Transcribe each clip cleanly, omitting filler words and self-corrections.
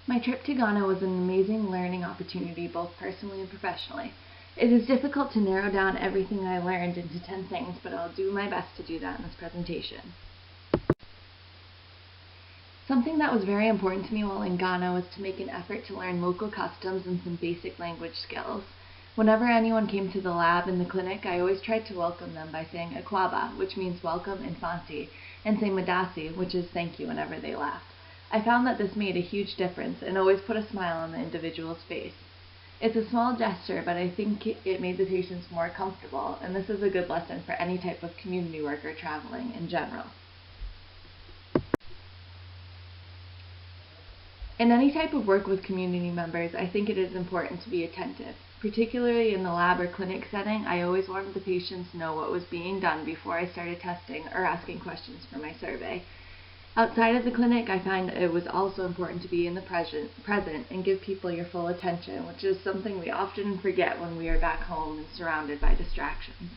My trip to Ghana was an amazing learning opportunity both personally and professionally. It is difficult to narrow down everything I learned into 10 things, but I'll do my best to do that in this presentation. Something that was very important to me while in Ghana was to make an effort to learn local customs and some basic language skills. Whenever anyone came to the lab in the clinic, I always tried to welcome them by saying Akwaba, which means welcome in Fanti, and say Madasi, which is thank you whenever they laughed. I found that this made a huge difference and always put a smile on the individual's face. It's a small gesture, but I think it made the patients more comfortable, and this is a good lesson for any type of community worker traveling in general. In any type of work with community members, I think it is important to be attentive. Particularly in the lab or clinic setting, I always wanted the patients to know what was being done before I started testing or asking questions for my survey. Outside of the clinic, I find it was also important to be in the present and give people your full attention, which is something we often forget when we are back home and surrounded by distractions.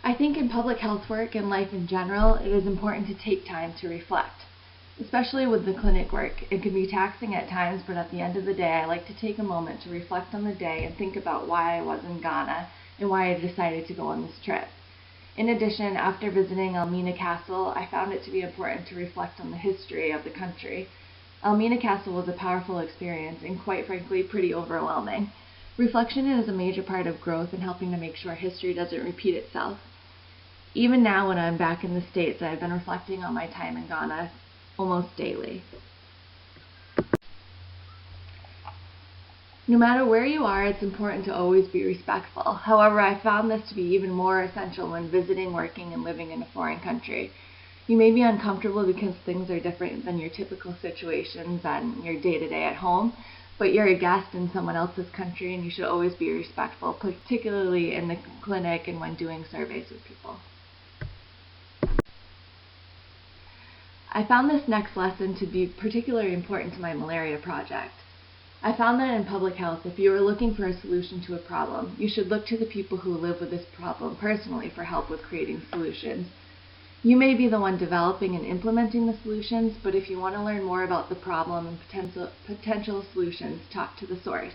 I think in public health work and life in general, it is important to take time to reflect. Especially with the clinic work, it can be taxing at times, but at the end of the day, I like to take a moment to reflect on the day and think about why I was in Ghana and why I decided to go on this trip. In addition, after visiting Elmina Castle, I found it to be important to reflect on the history of the country. Elmina Castle was a powerful experience and quite frankly pretty overwhelming. Reflection is a major part of growth and helping to make sure history doesn't repeat itself. Even now when I'm back in the States, I've been reflecting on my time in Ghana almost daily. No matter where you are, it's important to always be respectful. However, I found this to be even more essential when visiting, working, and living in a foreign country. You may be uncomfortable because things are different than your typical situations and your day-to-day at home, but you're a guest in someone else's country and you should always be respectful, particularly in the clinic and when doing surveys with people. I found this next lesson to be particularly important to my malaria project. I found that in public health, if you are looking for a solution to a problem, you should look to the people who live with this problem personally for help with creating solutions. You may be the one developing and implementing the solutions, but if you want to learn more about the problem and potential solutions, talk to the source.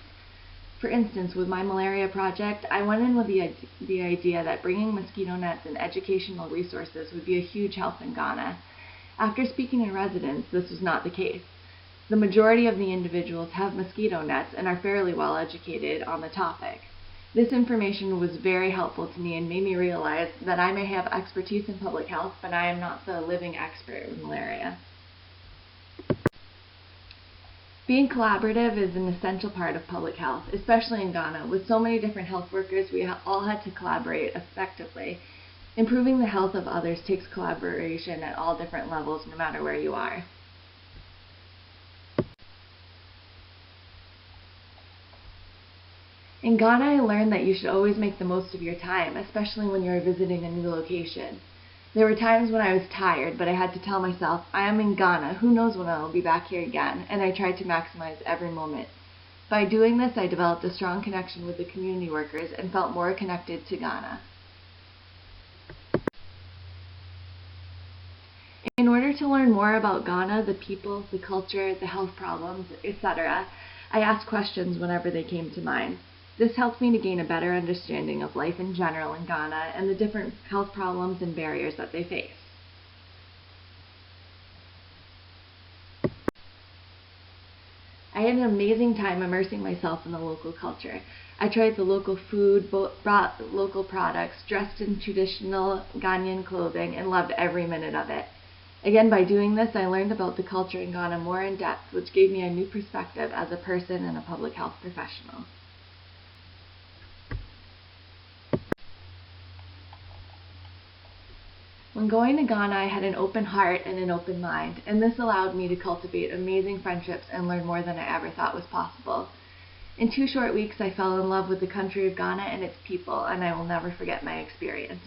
For instance, with my malaria project, I went in with the idea that bringing mosquito nets and educational resources would be a huge help in Ghana. After speaking to residents, this was not the case. The majority of the individuals have mosquito nets and are fairly well educated on the topic. This information was very helpful to me and made me realize that I may have expertise in public health, but I am not the living expert in malaria. Being collaborative is an essential part of public health, especially in Ghana. With so many different health workers, we all had to collaborate effectively. Improving the health of others takes collaboration at all different levels, no matter where you are. In Ghana, I learned that you should always make the most of your time, especially when you are visiting a new location. There were times when I was tired, but I had to tell myself, I am in Ghana, who knows when I will be back here again, and I tried to maximize every moment. By doing this, I developed a strong connection with the community workers and felt more connected to Ghana. In order to learn more about Ghana, the people, the culture, the health problems, etc., I asked questions whenever they came to mind. This helped me to gain a better understanding of life in general in Ghana and the different health problems and barriers that they face. I had an amazing time immersing myself in the local culture. I tried the local food, bought local products, dressed in traditional Ghanaian clothing, and loved every minute of it. Again, by doing this, I learned about the culture in Ghana more in depth, which gave me a new perspective as a person and a public health professional. When going to Ghana, I had an open heart and an open mind, and this allowed me to cultivate amazing friendships and learn more than I ever thought was possible. In 2 short weeks, I fell in love with the country of Ghana and its people, and I will never forget my experience.